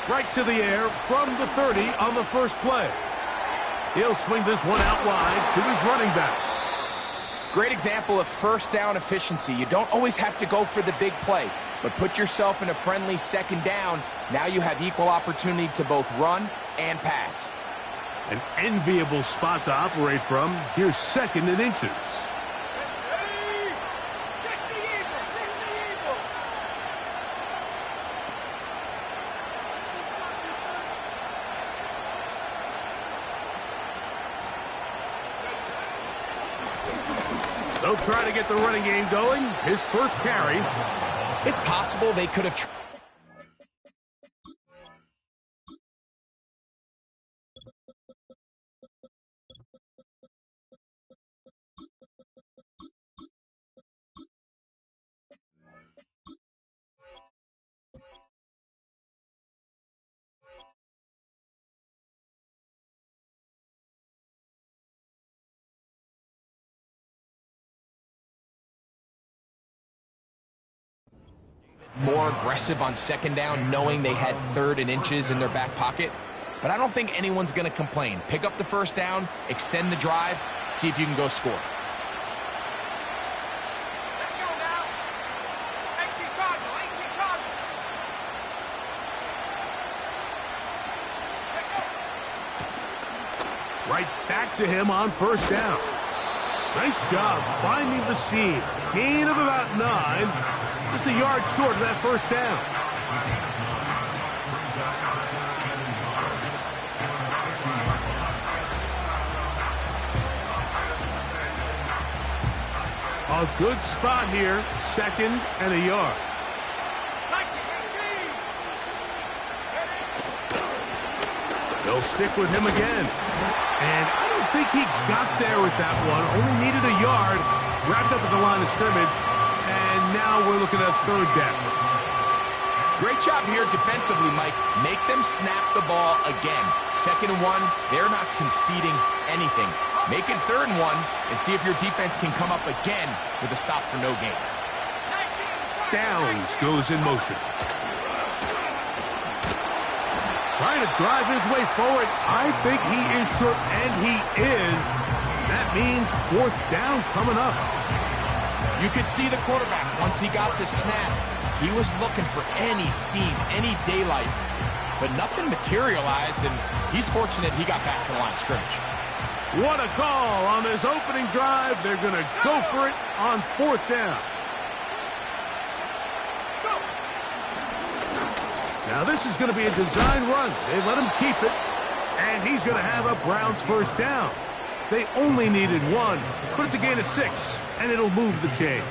Right to the air from the 30 on the first play. He'll swing this one out wide to his running back. Great example of first down efficiency. You don't always have to go for the big play, but put yourself in a friendly second down. Now you have equal opportunity to both run and pass. An enviable spot to operate from. Here's 2nd and inches. They'll try to get the running game going. His first carry. It's possible they could have... more aggressive on second down, knowing they had 3rd and inches in their back pocket. But I don't think anyone's going to complain. Pick up the first down, extend the drive, see if you can go score. Let's go now. 18 Cardinal, 18 Cardinal. Right back to him on first down. Nice job finding the seam. Gain of about 9. Just a yard short of that first down. A good spot here. 2nd and a yard. They'll stick with him again. And I don't think he got there with that one. Only needed a yard. Wrapped up at the line of scrimmage. And now we're looking at 3rd down. Great job here defensively, Mike. Make them snap the ball again. 2nd and 1, they're not conceding anything. Make it 3rd and 1 and see if your defense can come up again with a stop for no gain. Downs goes in motion. Trying to drive his way forward. I think he is short, and he is. That means 4th down coming up. You could see the quarterback, once he got the snap, he was looking for any seam, any daylight, but nothing materialized, and he's fortunate he got back to the line of scrimmage. What a call on this opening drive. They're going to go for it on 4th down. Now this is going to be a design run. They let him keep it, and he's going to have a Browns first down. They only needed 1, but it's a gain of 6, and it'll move the chains.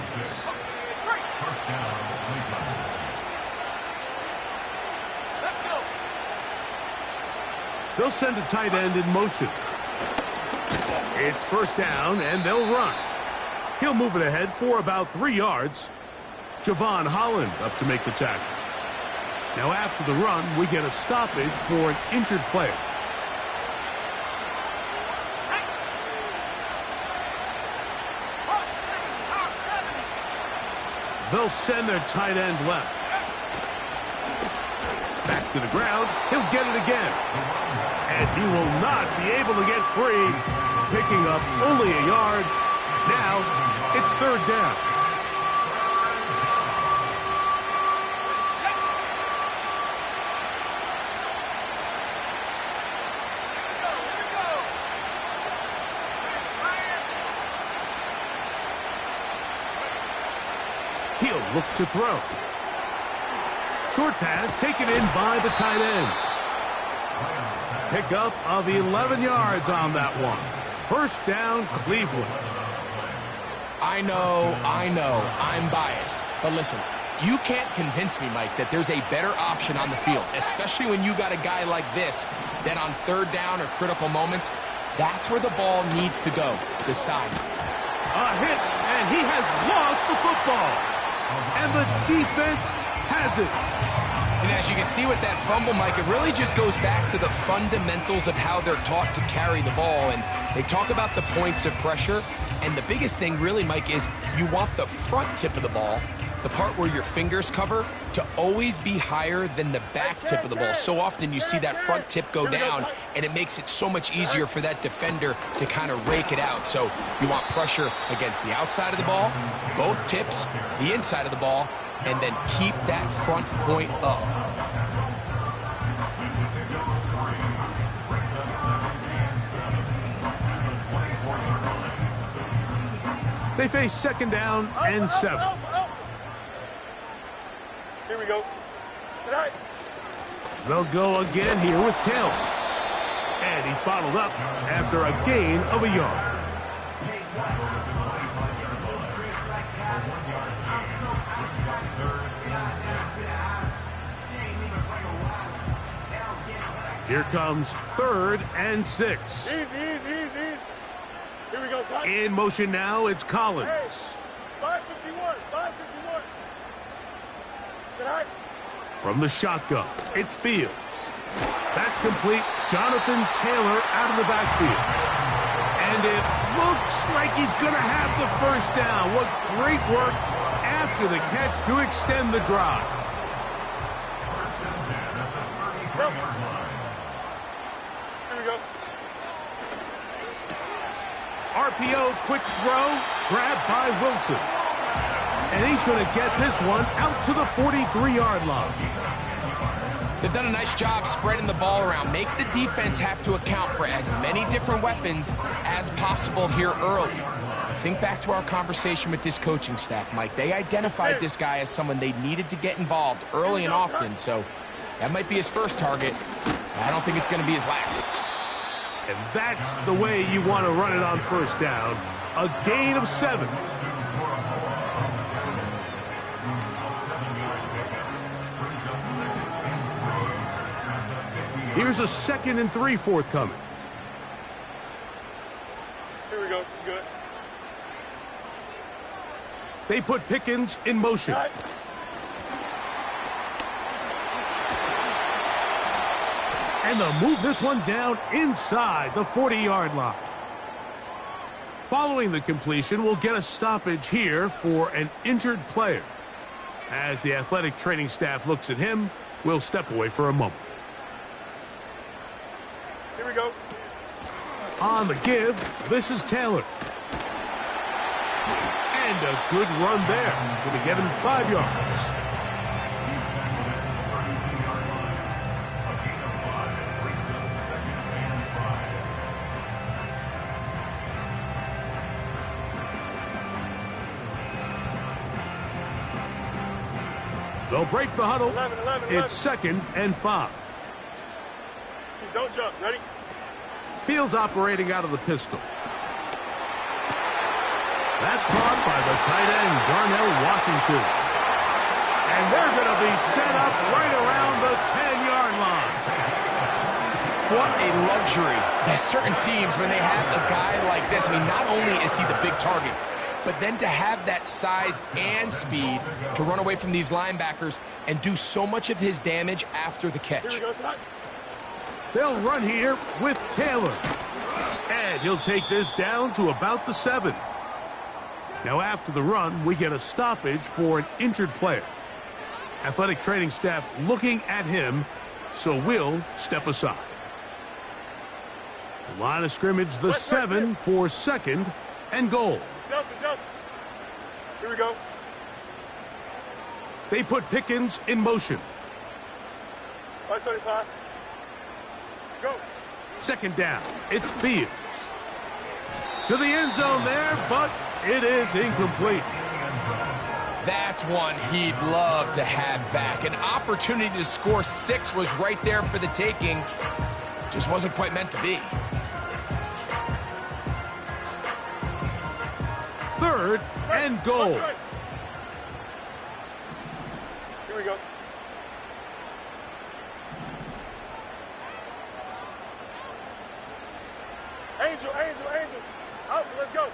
They'll send a tight end in motion. It's first down, and they'll run. He'll move it ahead for about 3 yards. Javon Holland up to make the tackle. Now after the run, we get a stoppage for an injured player. They'll send their tight end left. Back to the ground. He'll get it again. And he will not be able to get free. Picking up only a yard. Now it's 3rd down. He'll look to throw. Short pass taken in by the tight end. Pickup of 11 yards on that one. First down, Cleveland. I know, I'm biased. But listen, you can't convince me, Mike, that there's a better option on the field, especially when you got a guy like this, that on 3rd down or critical moments, that's where the ball needs to go, the side. A hit, and he has lost the football. And the defense has it. And as you can see with that fumble, Mike, it really just goes back to the fundamentals of how they're taught to carry the ball. And they talk about the points of pressure. And the biggest thing really, Mike, is you want the front tip of the ball the part where your fingers cover, to always be higher than the back tip of the ball. So often you see that front tip go down, and it makes it so much easier for that defender to kind of rake it out. So you want pressure against the outside of the ball, both tips, the inside of the ball, and then keep that front point up. They face second down and 7. Here we go. Tonight. They'll go again here with Taylor. And he's bottled up after a gain of a yard. Here comes 3rd and 6. Easy. Here we go, son. In motion now, it's Collins. Hey, 551. Tonight. From the shotgun, it's Fields. That's complete. Jonathan Taylor out of the backfield. And it looks like he's going to have the first down. What great work after the catch to extend the drive. Here we go. RPO, quick throw, grabbed by Wilson. And he's going to get this one out to the 43-yard line. They've done a nice job spreading the ball around. Make the defense have to account for as many different weapons as possible here early. Think back to our conversation with this coaching staff, Mike. They identified this guy as someone they needed to get involved early and often, so that might be his first target. I don't think it's going to be his last. And that's the way you want to run it on first down. A gain of 7. Here's a 2nd and 3 forthcoming. Here we go. Good. They put Pickens in motion. Tonight. And they'll move this one down inside the 40-yard line. Following the completion, we'll get a stoppage here for an injured player. As the athletic training staff looks at him, we'll step away for a moment. Here we go. On the give, this is Taylor. And a good run there. Going to get him 5 yards. They'll break the huddle. 11. It's 2nd and 5. Don't jump. Ready? Fields operating out of the pistol. That's caught by the tight end, Darnell Washington. And they're going to be set up right around the 10-yard line. What a luxury. There's certain teams, when they have a guy like this, I mean, not only is he the big target, but then to have that size and speed to run away from these linebackers and do so much of his damage after the catch. Here we go, son. They'll run here with Taylor. And he'll take this down to about the 7. Now after the run, we get a stoppage for an injured player. Athletic training staff looking at him, so we'll step aside. The line of scrimmage, the 7 for 2nd and goal. Delta. Here we go. They put Pickens in motion. 575. Go. 2nd down. It's Fields. To the end zone there, but it is incomplete. That's one he'd love to have back. An opportunity to score 6 was right there for the taking. Just wasn't quite meant to be. 3rd and goal. Here we go. Angel. Out, let's go.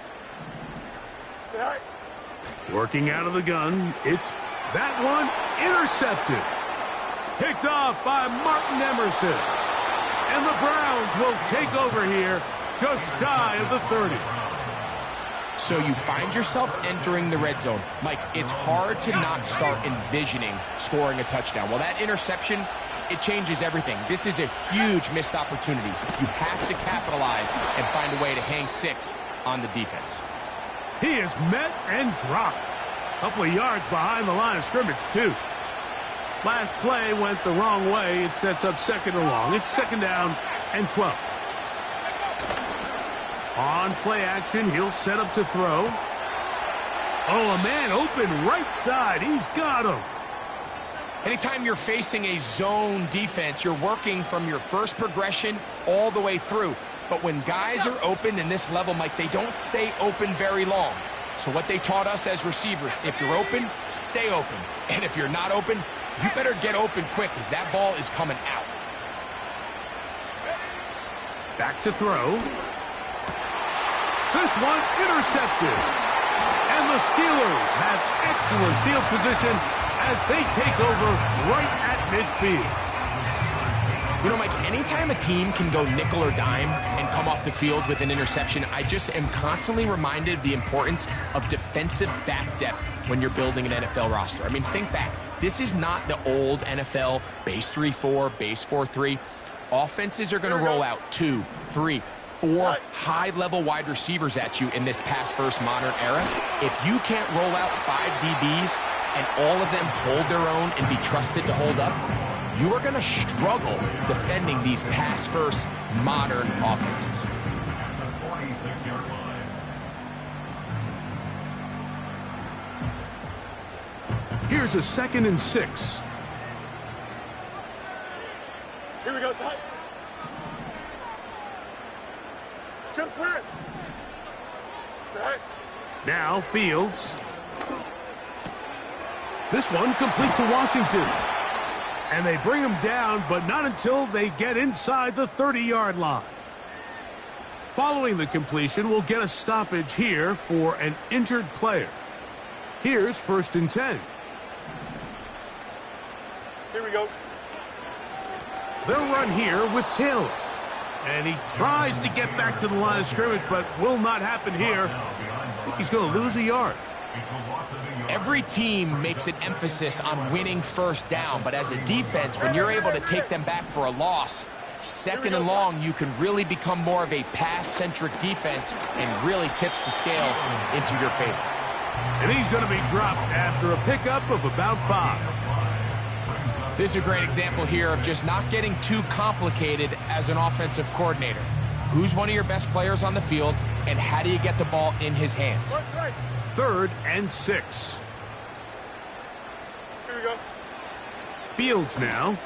Tonight. Working out of the gun, it's that one intercepted. Picked off by Martin Emerson. And the Browns will take over here just shy of the 30. So you find yourself entering the red zone. Mike, it's hard to not start envisioning scoring a touchdown. Well, that interception, it changes everything. This is a huge missed opportunity. You have to capitalize and find a way to hang 6 on the defense. He is met and dropped. A couple of yards behind the line of scrimmage, too. Last play went the wrong way. It sets up 2nd and long. It's 2nd down and 12. On play action, he'll set up to throw. Oh, a man open right side. He's got him. Anytime you're facing a zone defense, you're working from your first progression all the way through. But when guys are open in this level, Mike, they don't stay open very long. So what they taught us as receivers, if you're open, stay open. And if you're not open, you better get open quick because that ball is coming out. Back to throw. This one intercepted. And the Steelers have excellent field position as they take over right at midfield. You know, Mike, anytime a team can go nickel or dime and come off the field with an interception, I just am constantly reminded of the importance of defensive back depth when you're building an NFL roster. I mean, think back. This is not the old NFL base 3-4, base 4-3. Offenses are going to roll out 2, 3, 4 high-level wide receivers at you in this pass-first modern era. If you can't roll out 5 DBs and all of them hold their own and be trusted to hold up, you are going to struggle defending these pass-first modern offenses. Here's a 2nd and 6. Here we go, son. Chips for it. Now Fields. This one complete to Washington. And they bring him down, but not until they get inside the 30-yard line. Following the completion, we'll get a stoppage here for an injured player. Here's 1st and 10. Here we go. They'll run here with Taylor. And he tries to get back to the line of scrimmage, but will not happen here. I think he's going to lose a yard. Every team makes an emphasis on winning 1st down, but as a defense, when you're able to take them back for a loss, 2nd and long, you can really become more of a pass-centric defense and really tips the scales into your favor. And he's going to be dropped after a pickup of about 5. This is a great example here of just not getting too complicated as an offensive coordinator. Who's one of your best players on the field, and how do you get the ball in his hands? 3rd and 6. Here we go. Fields now.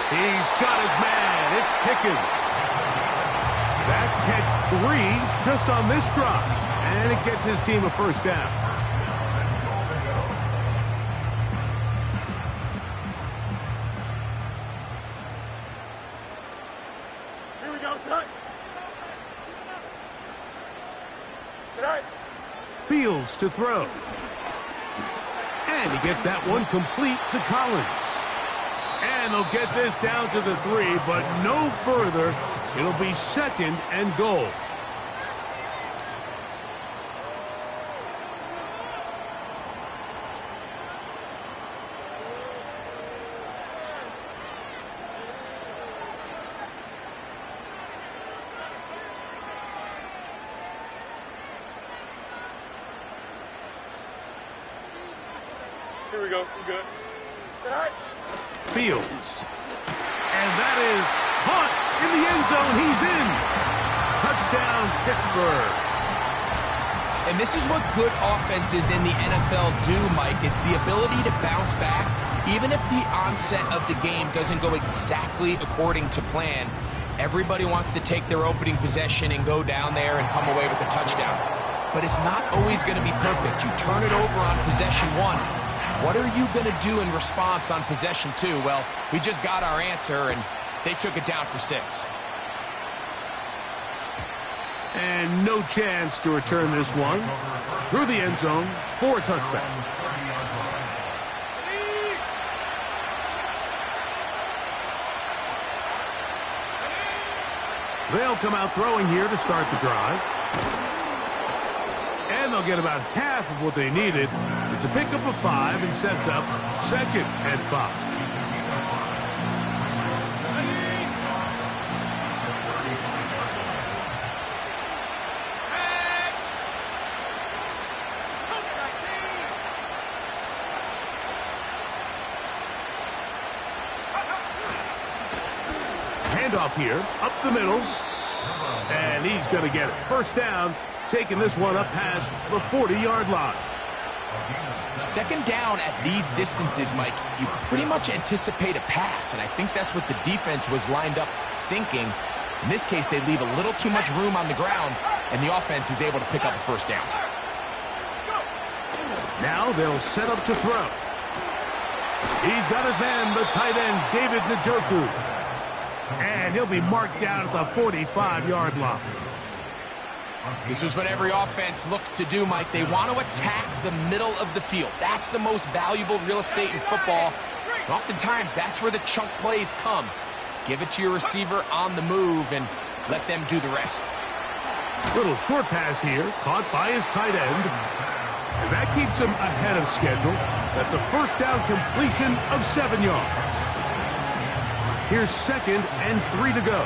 He's got his man. It's Pickens. That's catch 3 just on this drive. And it gets his team a 1st down. Here we go, son. Tonight. Fields to throw. And he gets that one complete to Collins. And they'll get this down to the 3, but no further. It'll be 2nd and goal. Here we go. We're good. Tonight. Fields. And that is caught in the end zone. He's in. Touchdown, Pittsburgh. And this is what good offenses in the NFL do, Mike. It's the ability to bounce back. Even if the onset of the game doesn't go exactly according to plan, everybody wants to take their opening possession and go down there and come away with a touchdown. But it's not always going to be perfect. You turn it over on possession 1. What are you going to do in response on possession 2? Well, we just got our answer, and they took it down for 6. And no chance to return this one. Through the end zone for a touchback. They'll come out throwing here to start the drive. And they'll get about half of what they needed. It's a pickup of 5 and sets up 2nd and 5. Handoff here, up the middle, and he's going to get it. First down, taking this one up past the 40-yard line. Second down at these distances, Mike, you pretty much anticipate a pass, and I think that's what the defense was lined up thinking. In this case, they leave a little too much room on the ground, and the offense is able to pick up a first down. Now they'll set up to throw. He's got his man, the tight end, David Njoku. And he'll be marked down at the 45-yard line. This is what every offense looks to do, Mike. They want to attack the middle of the field. That's the most valuable real estate in football. And oftentimes, that's where the chunk plays come. Give it to your receiver on the move and let them do the rest. Little short pass here, caught by his tight end. And that keeps him ahead of schedule. That's a first down completion of 7 yards. Here's 2nd and 3 to go.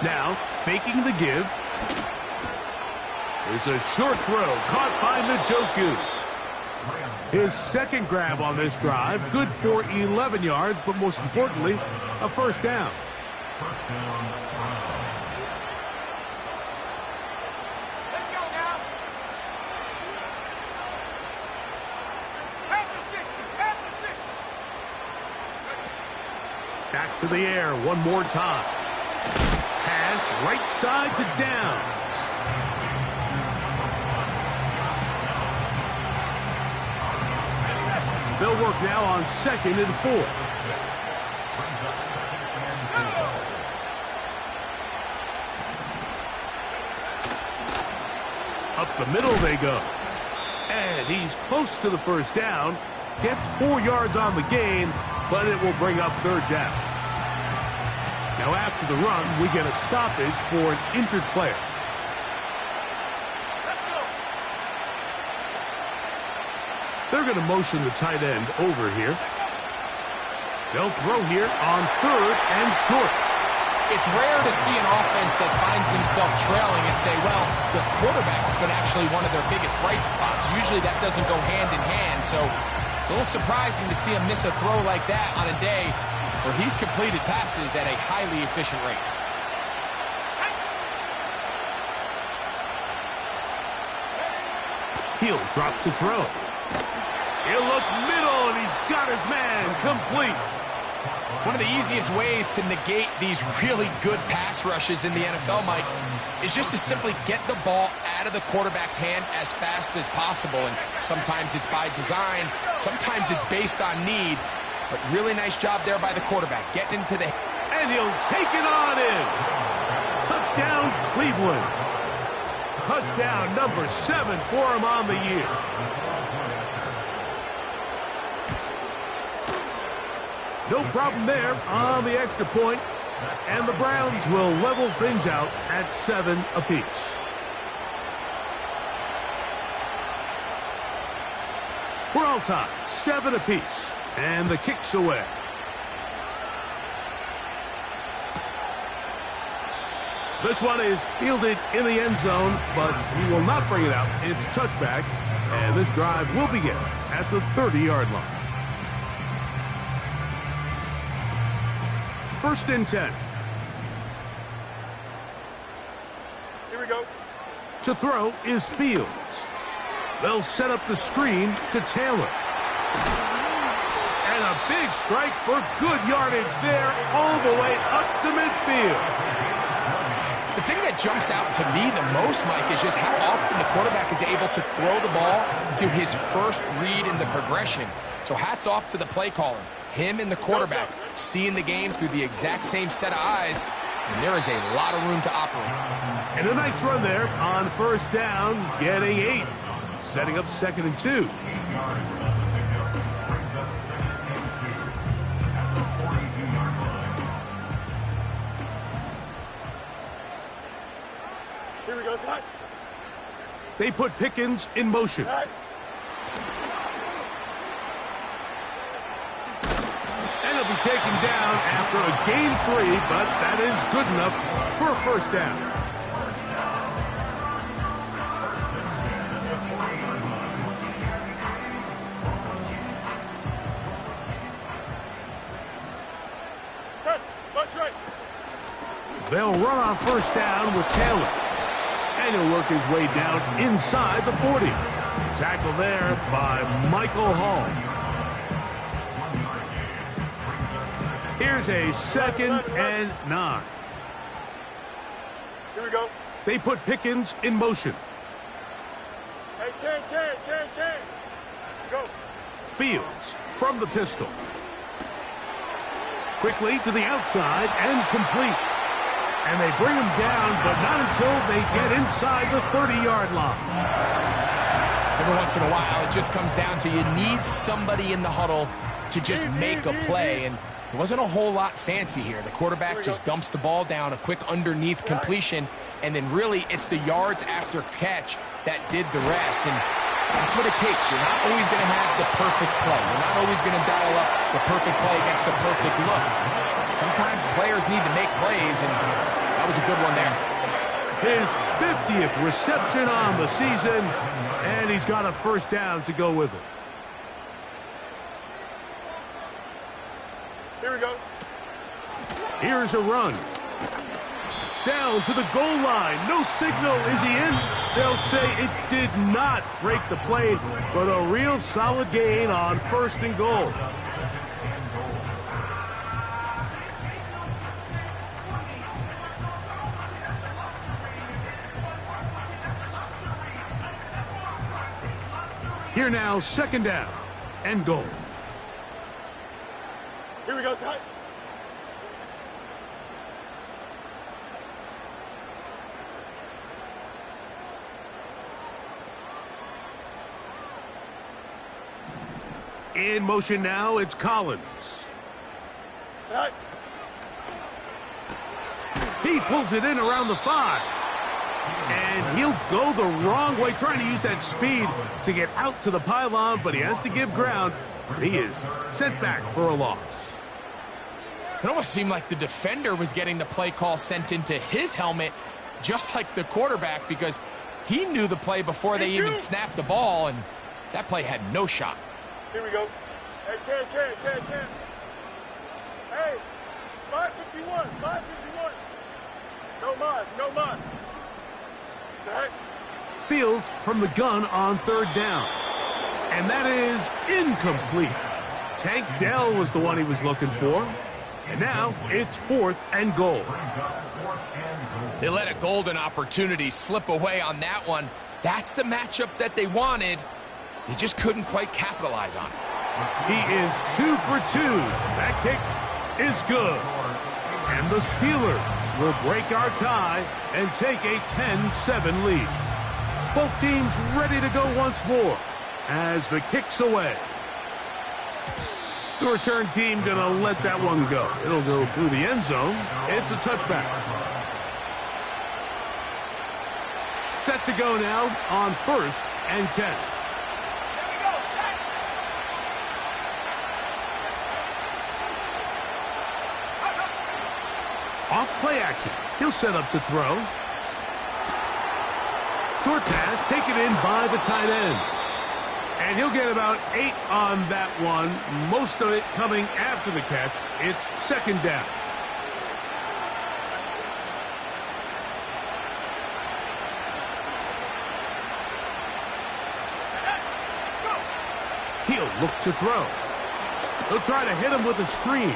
Now, faking the give. There's a short throw caught by Njoku. His 2nd grab on this drive, good for 11 yards, but most importantly, a first down. Back to the air one more time. Pass right side to Downs. They'll work now on 2nd and 4. Up the middle they go. And he's close to the first down. Gets 4 yards on the gain, but it will bring up 3rd down. Now after the run, we get a stoppage for an injured player. They're going to motion the tight end over here. They'll throw here on 3rd and short. It's rare to see an offense that finds themselves trailing and say, well, the quarterback's been actually one of their biggest bright spots. Usually that doesn't go hand in hand, so it's a little surprising to see him miss a throw like that on a day where he's completed passes at a highly efficient rate. He'll drop to throw. He'll look middle, and he's got his man complete. One of the easiest ways to negate these really good pass rushes in the NFL, Mike, is just to simply get the ball out of the quarterback's hand as fast as possible. And sometimes it's by design, sometimes it's based on need. But really nice job there by the quarterback, getting into the... And he'll take it on in. Touchdown, Cleveland. Touchdown number 7 for him on the year. No problem there on the extra point, and the Browns will level things out at 7 apiece. We're all tied, 7 apiece, and the kick's away. This one is fielded in the end zone, but he will not bring it out. It's touchback, and this drive will begin at the 30-yard line. 1st and 10. Here we go. To throw is Fields. They'll set up the screen to Taylor. And a big strike for good yardage there all the way up to midfield. The thing that jumps out to me the most, Mike, is just how often the quarterback is able to throw the ball to his first read in the progression. So hats off to the play caller. Him and the quarterback seeing the game through the exact same set of eyes, and there is a lot of room to operate. And a nice run there on 1st down, getting 8. Setting up 2nd and 2. They put Pickens in motion. Right. And he'll be taken down after a gain 3, but that is good enough for a first down. They'll run on first down with Taylor. And he'll work his way down inside the 40. Tackle there by Michael Hall. Here's a 2nd and 9. Here we go. They put Pickens in motion. Hey, Ken. Go. Fields from the pistol. Quickly to the outside and complete. And they bring him down, but not until they get inside the 30-yard line. Every once in a while, it just comes down to you need somebody in the huddle to just make a play. And it wasn't a whole lot fancy here. The quarterback just dumps the ball down, a quick underneath completion, and then really it's the yards after catch that did the rest. And that's what it takes. You're not always going to have the perfect play. You're not always going to dial up the perfect play against the perfect look. Sometimes players need to make plays, and that was a good one there. His 50th reception on the season, and he's got a first down to go with it. Here we go. Here's a run. Down to the goal line. No signal. Is he in? They'll say it did not break the play, but a real solid gain on 1st and goal. Here now, 2nd down and goal. Here we go, Scott. In motion now, it's Collins. Right. He pulls it in around the 5. And he'll go the wrong way, trying to use that speed to get out to the pylon, but he has to give ground. He is sent back for a loss. It almost seemed like the defender was getting the play call sent into his helmet, just like the quarterback, because he knew the play before they even snapped the ball, and that play had no shot. Here we go. Hey, Ken. Hey, 551. No mas. Fields from the gun on 3rd down. And that is incomplete. Tank Dell was the one he was looking for. And now it's 4th and goal. They let a golden opportunity slip away on that one. That's the matchup that they wanted. They just couldn't quite capitalize on it. He is 2 for 2. That kick is good. And the Steelers will break our tie and take a 10-7 lead. Both teams ready to go once more as the kick's away. The return team going to let that one go. It'll go through the end zone. It's a touchback. Set to go now on 1st and 10. Off play action. He'll set up to throw. Short pass taken in by the tight end. And he'll get about 8 on that one. Most of it coming after the catch. It's 2nd down. He'll look to throw. He'll try to hit him with a screen.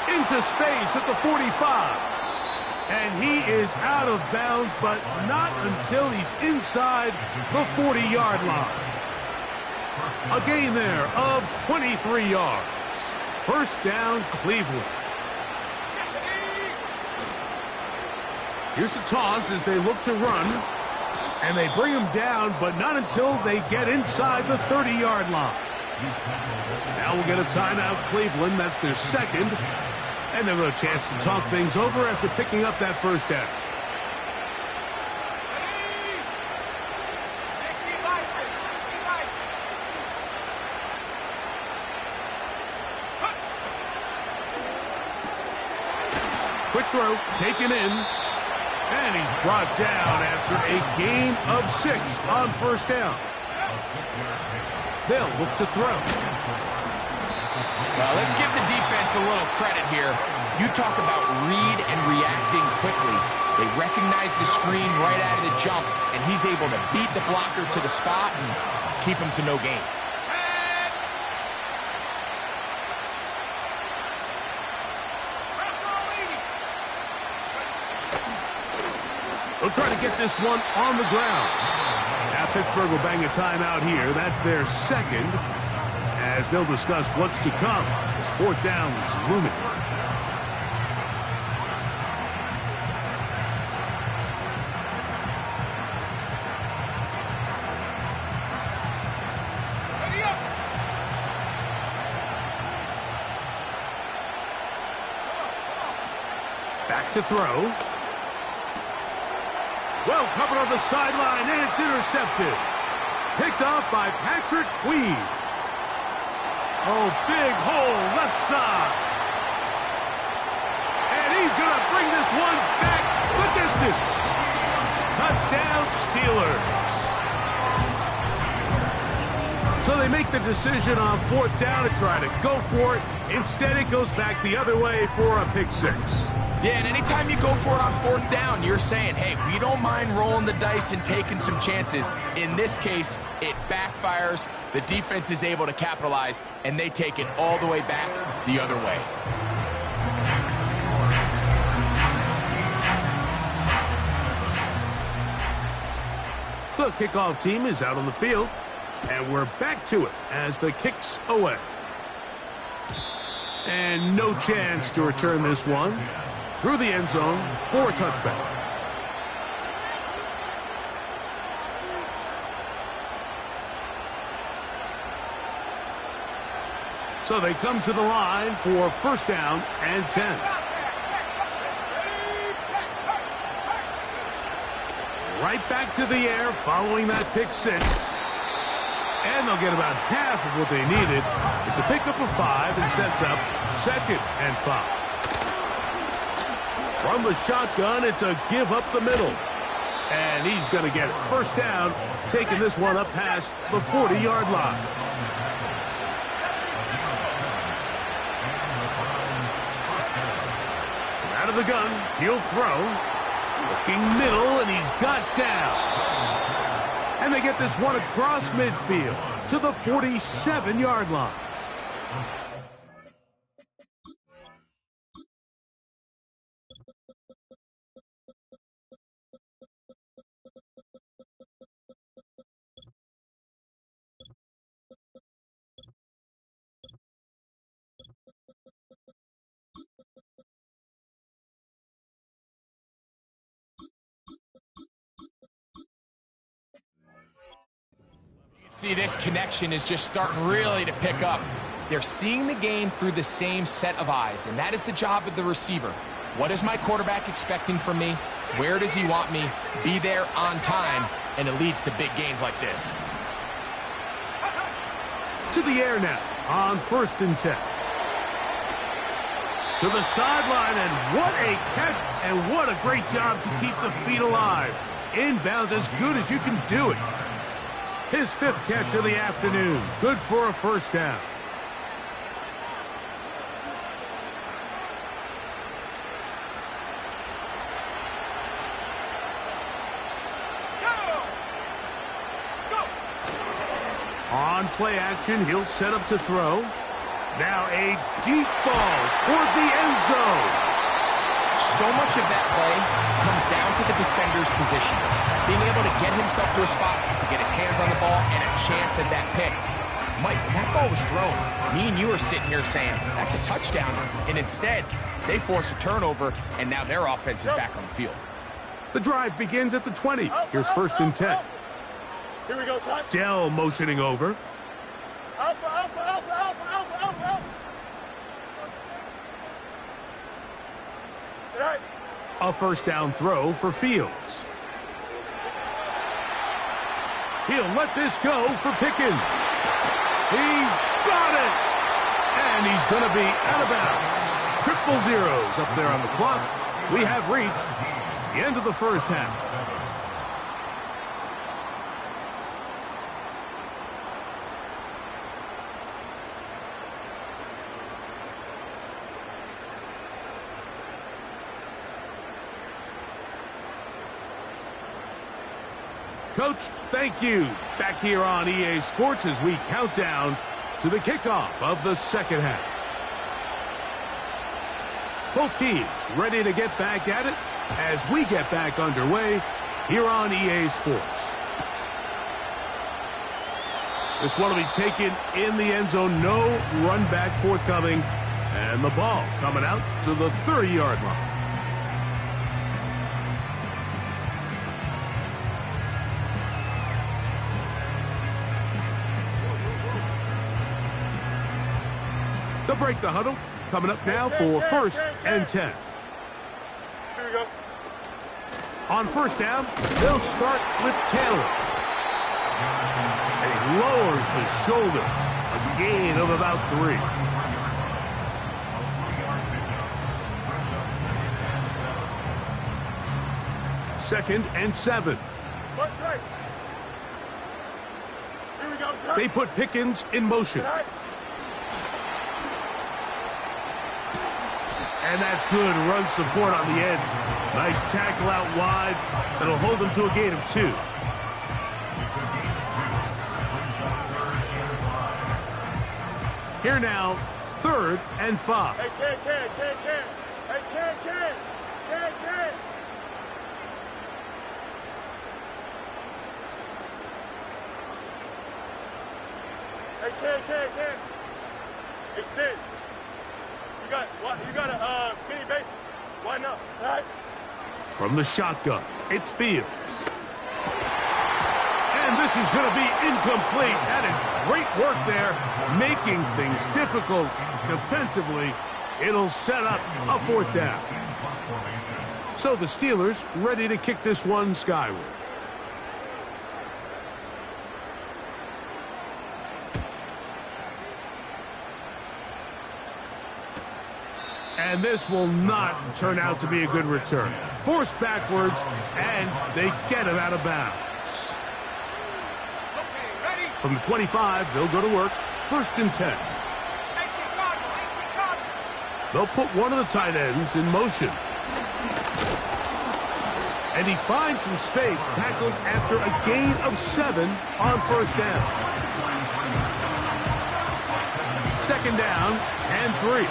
Into space at the 45. And he is out of bounds, but not until he's inside the 40-yard line. A gain there of 23 yards. 1st down, Cleveland. Here's a toss as they look to run. And they bring him down, but not until they get inside the 30-yard line. Now we'll get a timeout, Cleveland. That's their 2nd. And they'll have a chance to talk things over after picking up that 1st down. Quick throw, taken in, and he's brought down after a gain of 6 on first down. They'll look to throw. Well, let's give the defense a little credit here. You talk about read and reacting quickly. They recognize the screen right out of the jump, and he's able to beat the blocker to the spot and keep him to no gain. They'll try to get this one on the ground. Now Pittsburgh will bang a timeout here. That's their second, as they'll discuss what's to come as fourth down is looming. Back to throw. Well covered on the sideline, and it's intercepted. Picked off by Patrick Queen. Oh, big hole left side. And he's going to bring this one back the distance. Touchdown, Steelers. So they make the decision on fourth down to try to go for it. Instead, it goes back the other way for a pick six. Yeah, and anytime you go for it on fourth down, you're saying, hey, we don't mind rolling the dice and taking some chances. In this case, it backfires. The defense is able to capitalize, and they take it all the way back the other way. The kickoff team is out on the field, and we're back to it as the kick's away. And no chance to return this one through the end zone for a touchback. So they come to the line for first down and 10. Right back to the air following that pick six. And they'll get about half of what they needed. It's a pickup of 5 and sets up 2nd and 5. From the shotgun, it's a give up the middle. And he's going to get first down, taking this one up past the 40-yard line. Out of the gun, he'll throw. Looking middle, and he's got downs. And they get this one across midfield to the 47-yard line. See, this connection is just starting really to pick up. They're seeing the game through the same set of eyes, and that is the job of the receiver. What is my quarterback expecting from me? Where does he want me? Be there on time, and it leads to big gains like this. To the air now on 1st and 10. To the sideline, and what a catch, and what a great job to keep the feet alive. Inbounds as good as you can do it. His 5th catch of the afternoon. Good for a first down. On play action, he'll set up to throw. Now a deep ball toward the end zone. So much of that play comes down to the defender's position. Being able to get himself to a spot, to get his hands on the ball, and a chance at that pick. Mike, when that ball was thrown, me and you are sitting here saying, that's a touchdown. And instead, they force a turnover, and now their offense is back on the field. The drive begins at the 20. Here's 1st and 10. Here we go, son. Dell motioning over. Alpha, alpha, alpha, alpha, alpha, alpha, alpha. All right. A first down throw for Fields. He'll let this go for Pickens. He's got it! And he's going to be out of bounds. 000 up there on the clock. We have reached the end of the first half. Coach, thank you. Back here on EA Sports as we count down to the kickoff of the second half. Both teams ready to get back at it as we get back underway here on EA Sports. This one will be taken in the end zone. No run back forthcoming. And the ball coming out to the 30-yard line. They'll break the huddle. Coming up now for first and 10. Here we go. On first down, they'll start with Taylor. And he lowers the shoulder. A gain of about 3. Second and 7. Watch right. Here we go, sir. They put Pickens in motion. And that's good run support on the end. Nice tackle out wide. That'll hold them to a gain of 2. Here now, third and 5. Hey, Ken. Hey, Ken. Hey, Ken. Extend. You got a mini base. Why not? All right? From the shotgun, it's Fields. And this is going to be incomplete. That is great work there, making things difficult defensively. It'll set up a fourth down. So the Steelers ready to kick this one skyward. And this will not turn out to be a good return. Forced backwards, and they get him out of bounds. From the 25, they'll go to work. First and 10. They'll put one of the tight ends in motion. And he finds some space, tackled after a gain of 7 on first down. Second down and 3.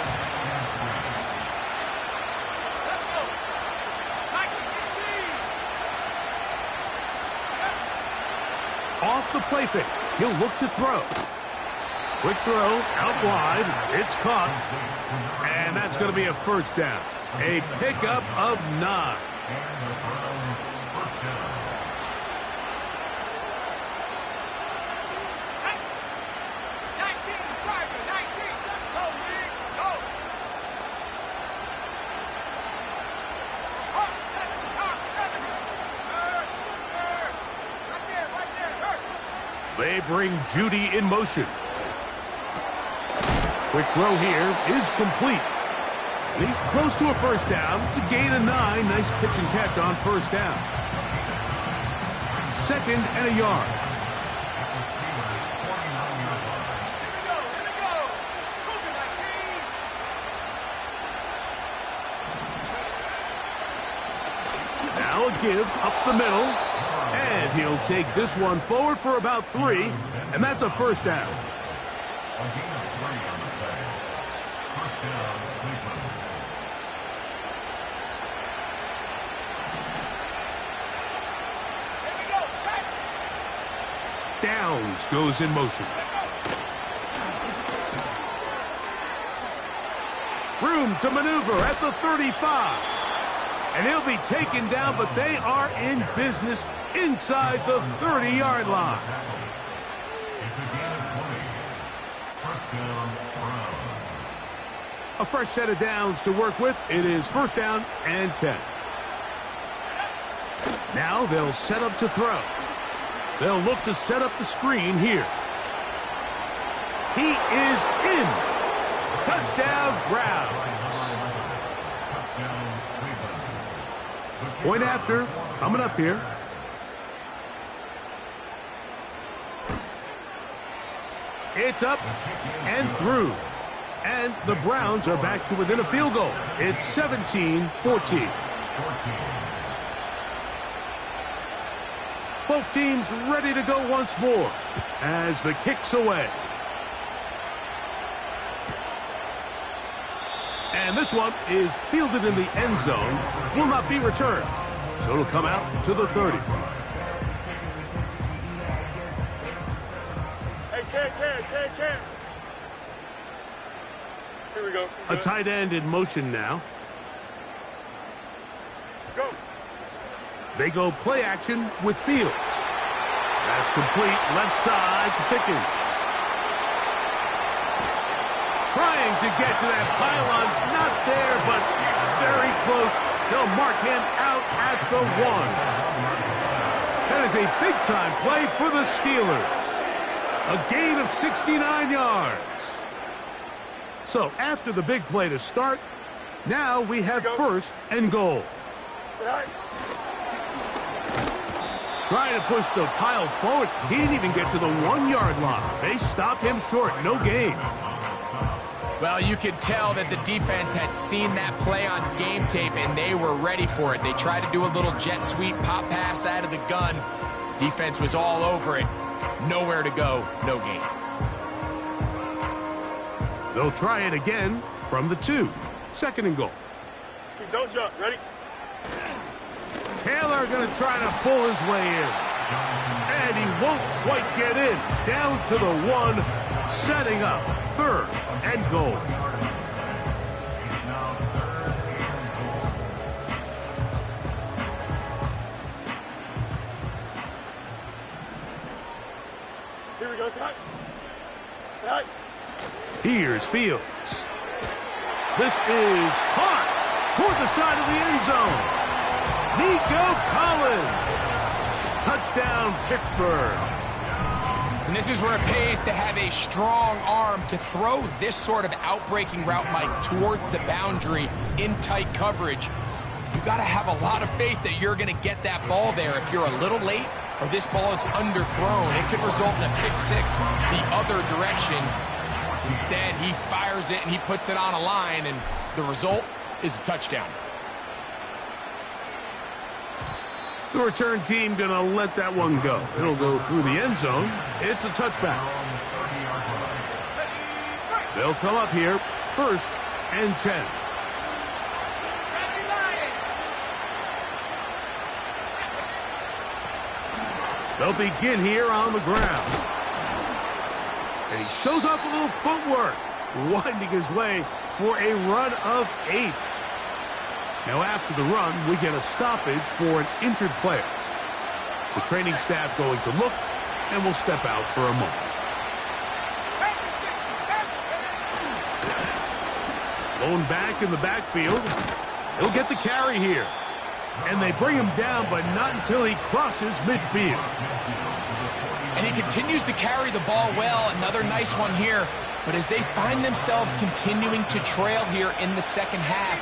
Off the play fake. He'll look to throw. Quick throw, out wide. It's caught. And that's going to be a first down. A pickup of 9. They bring Judy in motion. Quick throw here is complete. And he's close to a first down to gain a 9. Nice pitch and catch on first down. Second and a yard. Now a give up the middle. And he'll take this one forward for about 3. And that's a first down. Downs goes in motion. Room to maneuver at the 35. And he'll be taken down, but they are in business inside the 30-yard line. A fresh set of downs to work with. It is first down and 10. Now they'll set up to throw. They'll look to set up the screen here. He is in. Touchdown, Browns. Point after, coming up here. It's up and through. And the Browns are back to within a field goal. It's 17-14. Both teams ready to go once more as the kick's away. And this one is fielded in the end zone. Will not be returned. So it'll come out to the 30. Hey, Cam. Here we go. A tight end in motion now. Go. They go play action with Fields. That's complete. Left side to Pickens. Trying to get to that pylon. Not there, but very close. They'll mark him out at the 1. That is a big-time play for the Steelers. A gain of 69 yards. So after the big play to start, now we have first and goal. Right. Trying to push the pile forward. He didn't even get to the 1-yard line. They stopped him short. No gain. Well, you could tell that the defense had seen that play on game tape, and they were ready for it. They tried to do a little jet sweep pop pass out of the gun. Defense was all over it. Nowhere to go. No gain. They'll try it again from the 2. Second and goal. Don't jump. Ready? Taylor going to try to pull his way in. And he won't quite get in. Down to the 1, setting up third and goal. Here we go. Side. Side. Here's Fields. This is hot toward the side of the end zone. Nico Collins. Touchdown, Pittsburgh. And this is where it pays to have a strong arm to throw this sort of outbreaking route, Mike, towards the boundary in tight coverage. You've got to have a lot of faith that you're going to get that ball there. If you're a little late or this ball is underthrown, it could result in a pick 6 the other direction. Instead, he fires it and he puts it on a line, and the result is a touchdown. The return team going to let that one go. It'll go through the end zone. It's a touchback. They'll come up here, first and 10. They'll begin here on the ground. And he shows off a little footwork, winding his way for a run of 8. Now after the run, we get a stoppage for an injured player. The training staff going to look, and will step out for a moment. Lone back in the backfield. He'll get the carry here. And they bring him down, but not until he crosses midfield. And he continues to carry the ball well. Another nice one here. But as they find themselves continuing to trail here in the second half,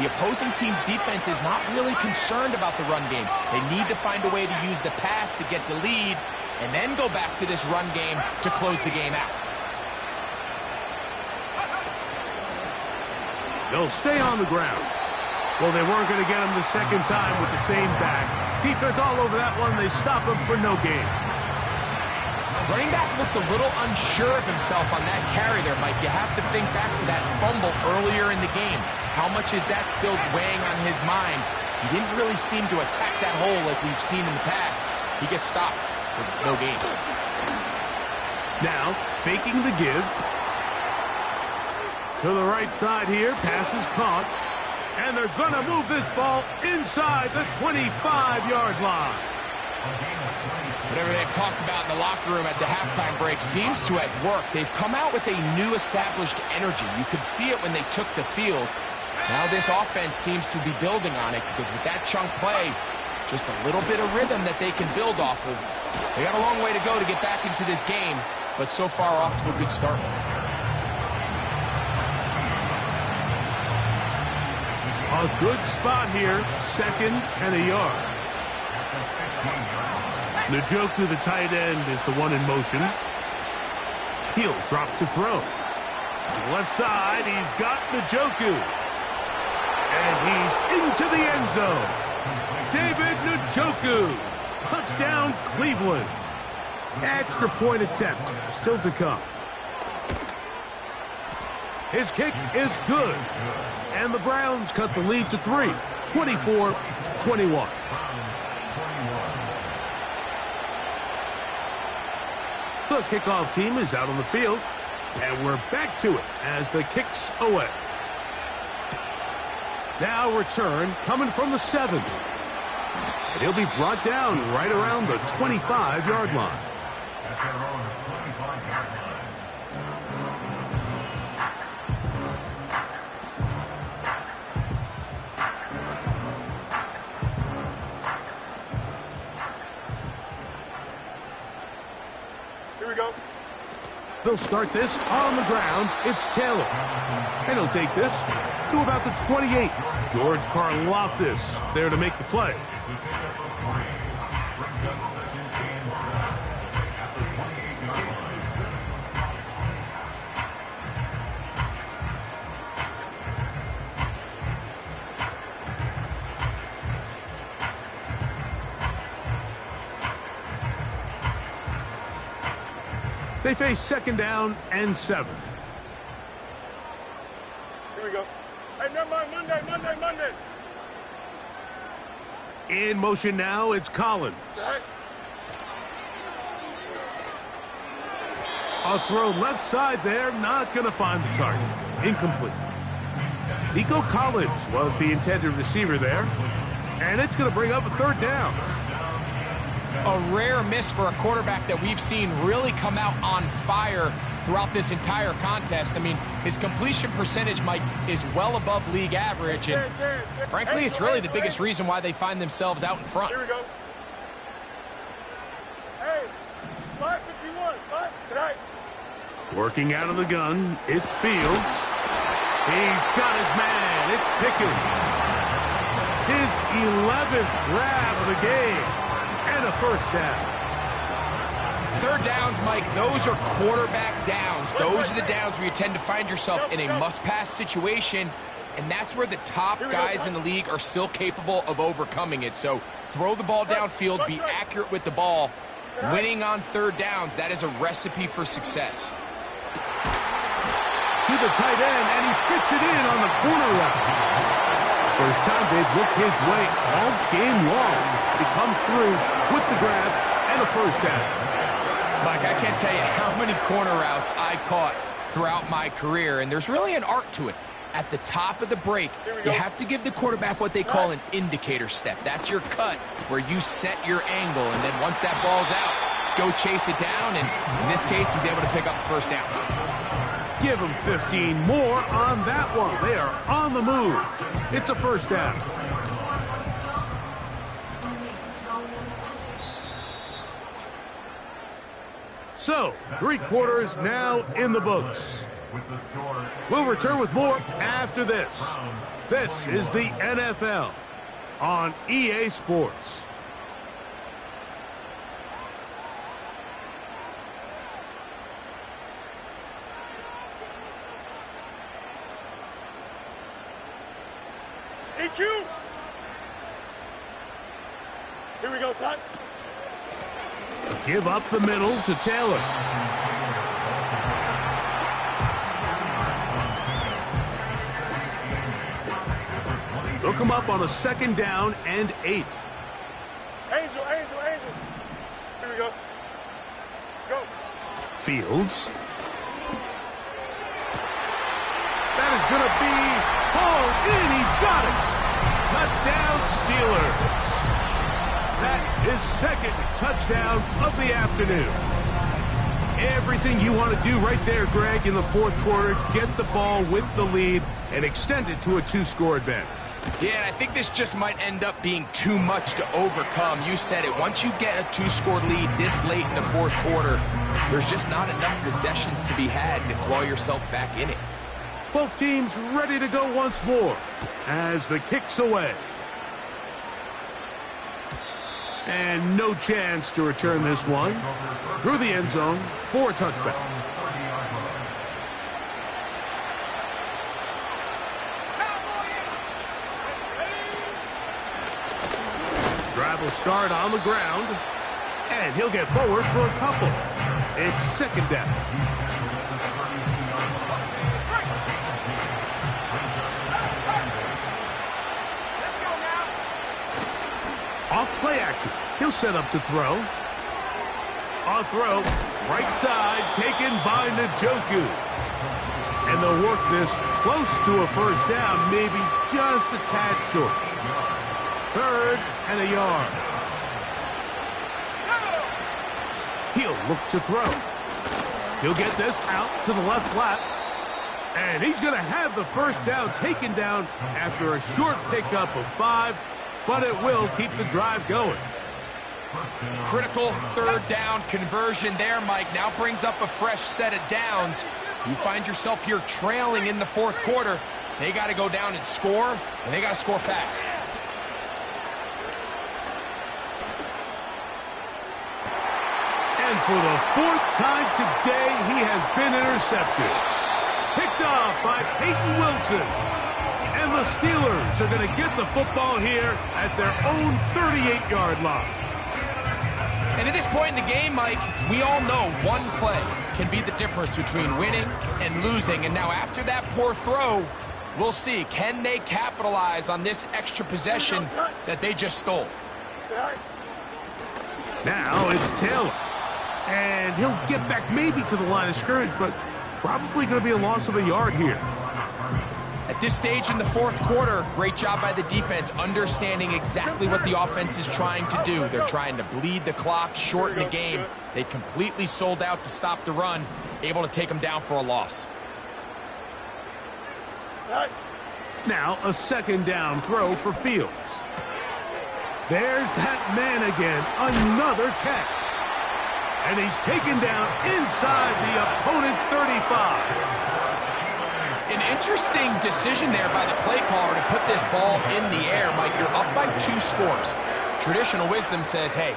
the opposing team's defense is not really concerned about the run game. They need to find a way to use the pass to get the lead and then go back to this run game to close the game out. They'll stay on the ground. Well, they weren't going to get him the second time with the same back. Defense all over that one. They stop him for no gain. Running back looked a little unsure of himself on that carry there, Mike. You have to think back to that fumble earlier in the game. How much is that still weighing on his mind? He didn't really seem to attack that hole like we've seen in the past. He gets stopped for no gain. Now, faking the give. To the right side here. Pass is caught. And they're going to move this ball inside the 25-yard line. Whatever they've talked about in the locker room at the halftime break seems to have worked. They've come out with a new established energy. You could see it when they took the field. Now this offense seems to be building on it because with that chunk play, just a little bit of rhythm that they can build off of. They got a long way to go to get back into this game, but so far off to a good start. A good spot here, 2nd and a yard. Njoku, the tight end, is the one in motion. He'll drop to throw. To the left side, he's got Njoku. And he's into the end zone. David Njoku. Touchdown, Cleveland. Extra point attempt still to come. His kick is good. And the Browns cut the lead to 3, 24-21. The kickoff team is out on the field, and we're back to it as the kick's away. Now return coming from the 7. And he'll be brought down right around the 25-yard line. Here we go. They'll start this on the ground. It's Taylor. And he'll take this to about the 28. George Karlaftis there to make the play. They face 2nd down and 7. Here we go. Hey, never mind. Monday. In motion now, it's Collins. Right. A throw left side there, not going to find the target. Incomplete. Nico Collins was the intended receiver there. And it's going to bring up a 3rd down. A rare miss for a quarterback that we've seen really come out on fire throughout this entire contest. I mean, his completion percentage, Mike, is well above league average, and frankly, it's really the biggest reason why they find themselves out in front. Here we go. Hey, 5:51, 5 tonight. Working out of the gun, it's Fields. He's got his man. It's Pickens. His 11th grab of the game. And a 1st down. 3rd downs, Mike, those are quarterback downs. Those are the downs where you tend to find yourself in a must-pass situation, and that's where the top guys in the league are still capable of overcoming it. So throw the ball downfield, be accurate with the ball. Winning on 3rd downs, that is a recipe for success. To the tight end, and he fits it in on the corner route. First time they've looked his way all game long. He comes through with the grab and a 1st down. Mike, I can't tell you how many corner routes I caught throughout my career, and there's really an art to it. At the top of the break, you have to give the quarterback what they call an indicator step. That's your cut where you set your angle, and then once that ball's out, go chase it down, and in this case, he's able to pick up the 1st down. Give him 15 more on that one. They are on the move. It's a 1st down. So, 3 quarters now in the books. We'll return with more after this. This is the NFL on EA Sports. EQ. Here we go, son. Give up the middle to Taylor. They'll come up on a 2nd down and 8. Angel. Here we go. Go. Fields. That is going to be hauled in. He's got it. Touchdown, Steelers. That is 2nd touchdown of the afternoon. Everything you want to do right there, Greg, in the 4th quarter. Get the ball with the lead and extend it to a 2-score advantage. Yeah, and I think this just might end up being too much to overcome. You said it. Once you get a 2-score lead this late in the 4th quarter, there's just not enough possessions to be had to claw yourself back in it. Both teams ready to go once more as the kick's away. And no chance to return this one through the end zone for a touchback. Drive will start on the ground, and he'll get forward for a couple. It's second down. Off play action. He'll set up to throw. A throw. Right side taken by Njoku. And they'll work this close to a first down, maybe just a tad short. Third and a yard. He'll look to throw. He'll get this out to the left flat. And he's going to have the first down taken down after a short pickup of 5. But it will keep the drive going. Critical third down conversion there, Mike. Now brings up a fresh set of downs. You find yourself here trailing in the fourth quarter. They got to go down and score, and they got to score fast. And for the fourth time today, he has been intercepted. Picked off by Peyton Wilson. And the Steelers are going to get the football here at their own 38-yard line. And at this point in the game, Mike, we all know one play can be the difference between winning and losing. And now after that poor throw, we'll see, can they capitalize on this extra possession that they just stole? Now it's Taylor. And he'll get back maybe to the line of scrimmage, but probably going to be a loss of a yard here. At this stage in the fourth quarter, great job by the defense, understanding exactly what the offense is trying to do. They're trying to bleed the clock, shorten the game. They completely sold out to stop the run, able to take them down for a loss. Now a second down throw for Fields. There's that man again, another catch. And he's taken down inside the opponent's 35. An interesting decision there by the play caller to put this ball in the air. Mike, you're up by 2 scores. Traditional wisdom says, hey,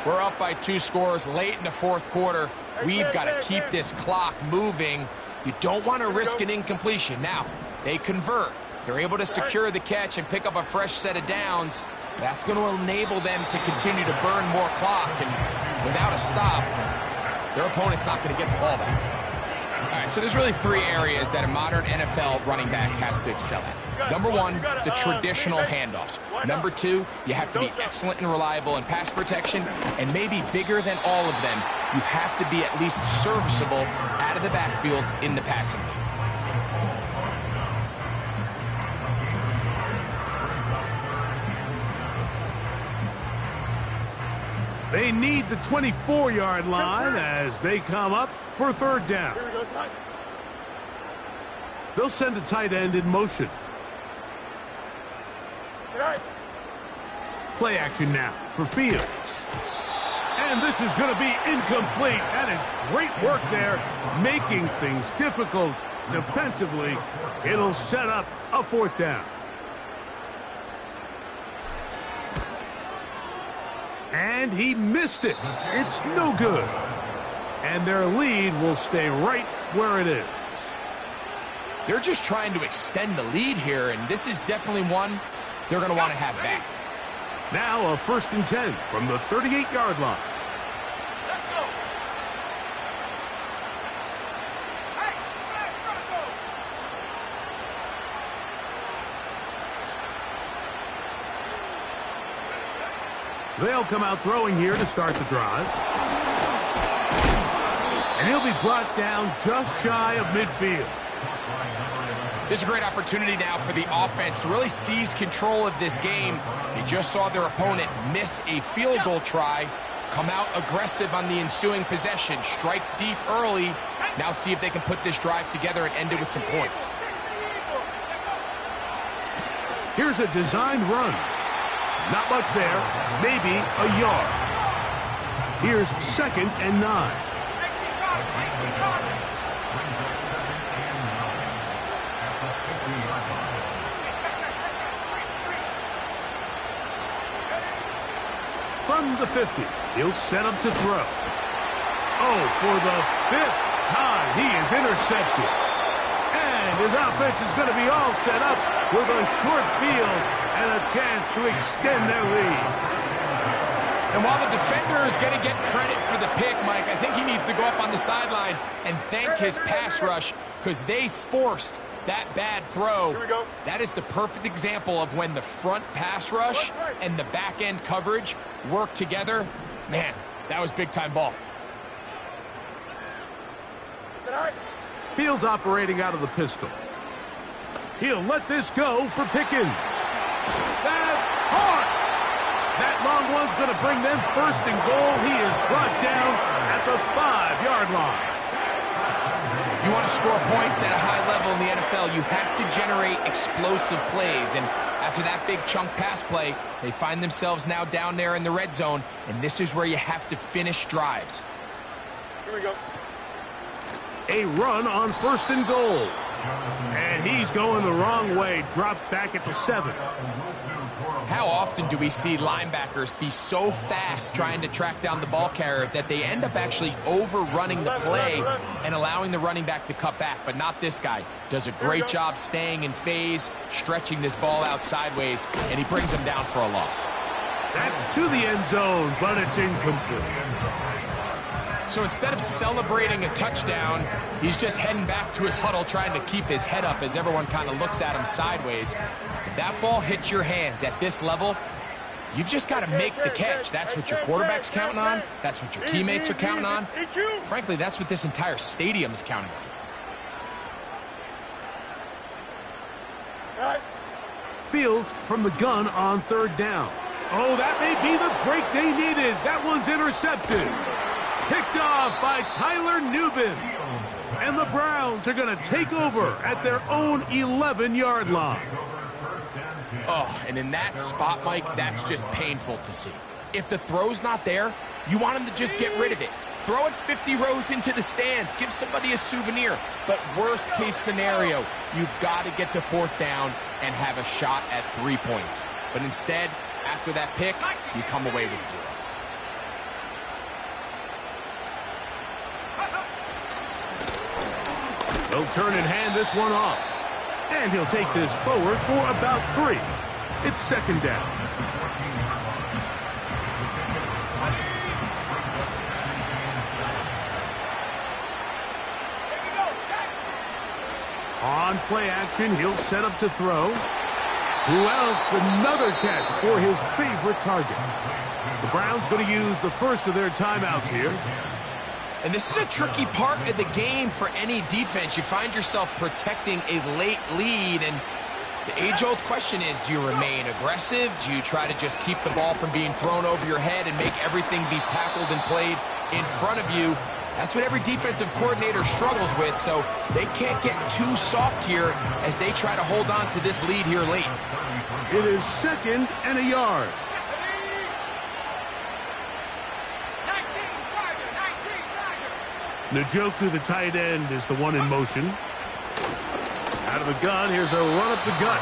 we're up by 2 scores late in the fourth quarter. We've got to keep this clock moving. You don't want to risk an incompletion. Now, they convert. They're able to secure the catch and pick up a fresh set of downs. That's going to enable them to continue to burn more clock. And without a stop, their opponent's not going to get the ball back. All right, so there's really 3 areas that a modern NFL running back has to excel at. Number 1, the traditional handoffs. Number 2, you have to be excellent and reliable in pass protection. And maybe bigger than all of them, you have to be at least serviceable out of the backfield in the passing game. They need the 24-yard line as they come up for third down. They'll send a tight end in motion. Play action now for Fields. And this is going to be incomplete. That is great work there, making things difficult defensively. It'll set up a fourth down. And he missed it. It's no good. And their lead will stay right where it is. They're just trying to extend the lead here, and this is definitely one they're going to want to have back. Now a 1st and 10 from the 38-yard line. Let's go. Hey, They'll come out throwing here to start the drive. And he'll be brought down just shy of midfield. This is a great opportunity now for the offense to really seize control of this game. They just saw their opponent miss a field goal try, come out aggressive on the ensuing possession, strike deep early. Now see if they can put this drive together and end it with some points. Here's a designed run. Not much there, maybe a yard. Here's 2nd and 9. From the 50, he'll set up to throw. Oh, for the 5th time, he is intercepted. And his offense is going to be all set up with a short field and a chance to extend their lead. And while the defender is going to get credit for the pick, Mike, I think he needs to go up on the sideline and thank his pass rush because they forced that bad throw. Here we go. That is the perfect example of when the front pass rush and the back end coverage work together. Man, that was big-time ball. Is it all right? Fields operating out of the pistol. He'll let this go for Pickens. That's hard. That long one's going to bring them first and goal. He is brought down at the 5-yard line. If you want to score points at a high level in the NFL, you have to generate explosive plays. And after that big chunk pass play, they find themselves now down there in the red zone, and this is where you have to finish drives. Here we go. A run on 1st and goal. And he's going the wrong way. Dropped back at the 7. How often do we see linebackers be so fast trying to track down the ball carrier that they end up actually overrunning the play and allowing the running back to cut back? But not this guy. Does a great job staying in phase, stretching this ball out sideways, and he brings him down for a loss. That's to the end zone, but it's incomplete. So instead of celebrating a touchdown, he's just heading back to his huddle trying to keep his head up as everyone kind of looks at him sideways. If that ball hits your hands at this level, you've just got to make the catch. That's what your quarterback's counting on. That's what your teammates are counting on. Frankly, that's what this entire stadium is counting on. Fields from the gun on 3rd down. Oh, that may be the break they needed. That one's intercepted. Picked off by Tyler Nubin. And the Browns are going to take over at their own 11-yard line. Oh, and in that spot, Mike, that's just painful to see. If the throw's not there, you want him to just get rid of it. Throw it 50 rows into the stands. Give somebody a souvenir. But worst case scenario, you've got to get to 4th down and have a shot at 3 points. But instead, after that pick, you come away with 0. He'll turn and hand this one off. And he'll take this forward for about 3. It's 2nd down. On play action, he'll set up to throw. Who else? Another catch for his favorite target. The Browns going to use the first of their timeouts here. And this is a tricky part of the game for any defense. You find yourself protecting a late lead, and the age-old question is, do you remain aggressive? Do you try to just keep the ball from being thrown over your head and make everything be tackled and played in front of you? That's what every defensive coordinator struggles with, so they can't get too soft here as they try to hold on to this lead here late. It is 2nd and a yard. 19 Tiger. Njoku, the tight end, is the one in motion. Out of the gun, here's a run up the gut.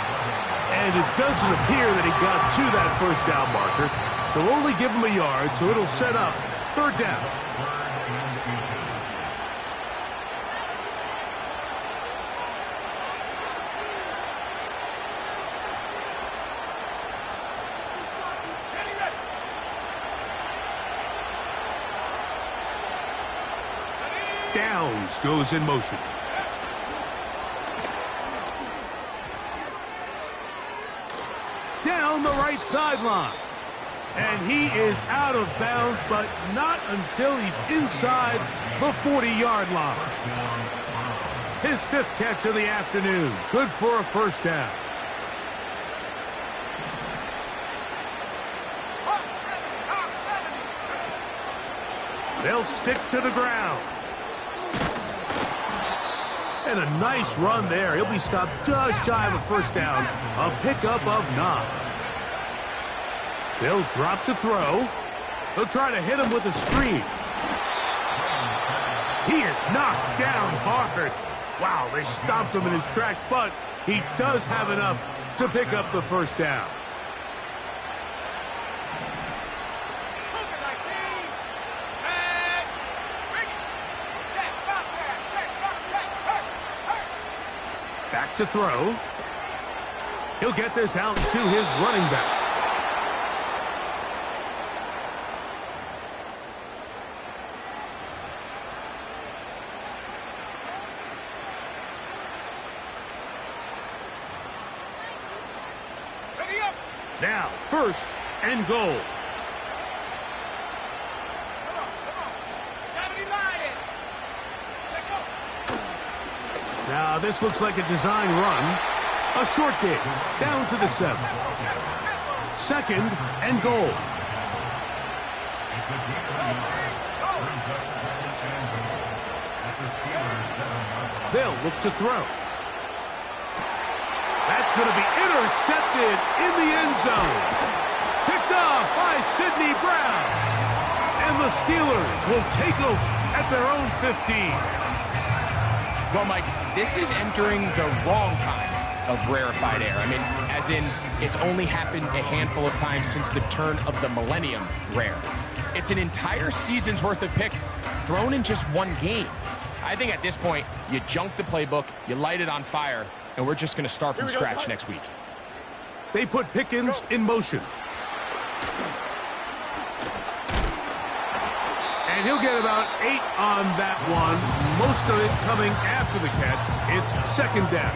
And it doesn't appear that he got to that 1st down marker. They'll only give him a yard, so it'll set up 3rd down. Downs goes in motion. Down the right sideline. And he is out of bounds, but not until he's inside the 40-yard line. His 5th catch of the afternoon. Good for a 1st down. They'll stick to the ground. And a nice run there. He'll be stopped just shy of a 1st down. A pickup of 9. They'll drop to throw. They'll try to hit him with a screen. He is knocked down hard. Wow, they stopped him in his tracks, but he does have enough to pick up the 1st down. Back to throw. He'll get this out to his running back. Ready up. Now, first and goal. Come on. 79 in. Take up. Now, this looks like a design run. A short game, down to the 7. Second and goal. They'll look to throw. That's going to be intercepted in the end zone. Picked off by Sidney Brown. And the Steelers will take over at their own 15. Well, Mike, this is entering the wrong kind of rarefied air. I mean, as in, it's only happened a handful of times since the turn of the millennium rare. It's an entire season's worth of picks thrown in just one game. I think at this point, you junk the playbook, you light it on fire, and we're just going to start from scratch next week. They put Pickens in motion. And he'll get about 8 on that one. Most of it coming after the catch. It's second down.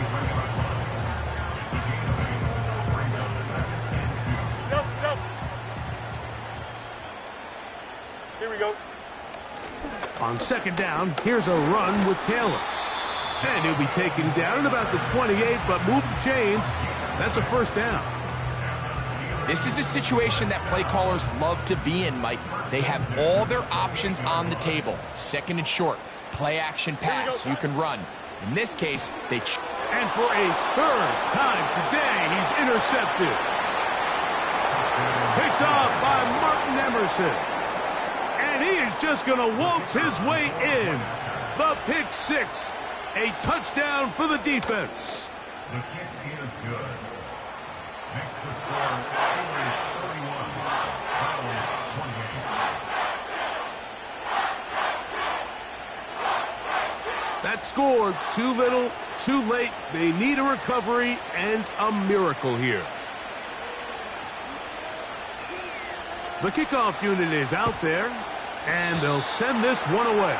Here we go. On second down, here's a run with Caleb. And he'll be taken down at about the 28, but move the chains. That's a first down. This is a situation that play callers love to be in, Mike. They have all their options on the table. Second and short, play action pass, you can run. In this case, they... And for a third time today, he's intercepted. Picked off by Martin Emerson. And he is just going to waltz his way in. The pick six. A touchdown for the defense. The kick is good. Makes the score Steelers 31, Browns 28. That score, too little, too late. They need a recovery and a miracle here. The kickoff unit is out there, and they'll send this one away.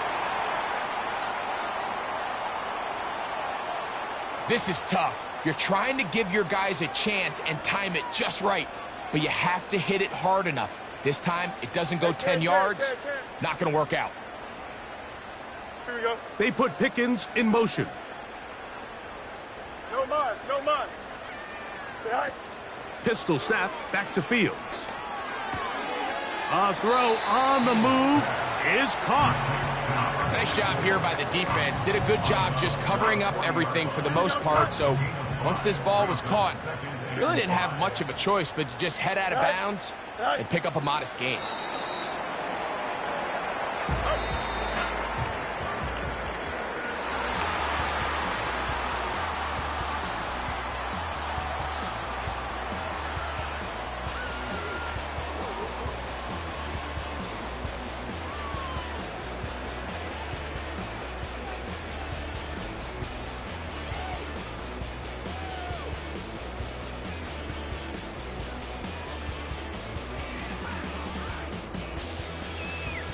This is tough. You're trying to give your guys a chance and time it just right, but you have to hit it hard enough. This time, it doesn't go 10 yards. Not going to work out. Here we go. They put Pickens in motion. No mas. Behind. Pistol snap back to Fields. A throw on the move is caught. Nice job here by the defense. Did a good job just covering up everything for the most part. So once this ball was caught, really didn't have much of a choice but to just head out of bounds and pick up a modest gain.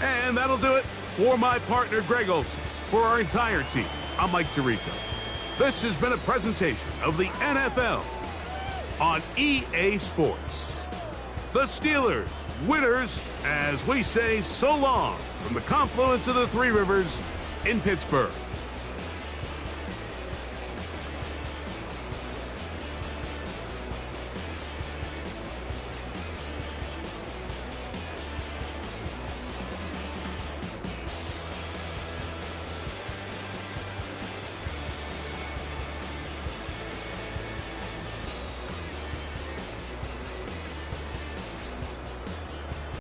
And that'll do it for my partner, Greg Olson. For our entire team, I'm Mike Tirico. This has been a presentation of the NFL on EA Sports. The Steelers, winners, as we say so long from the confluence of the Three Rivers in Pittsburgh.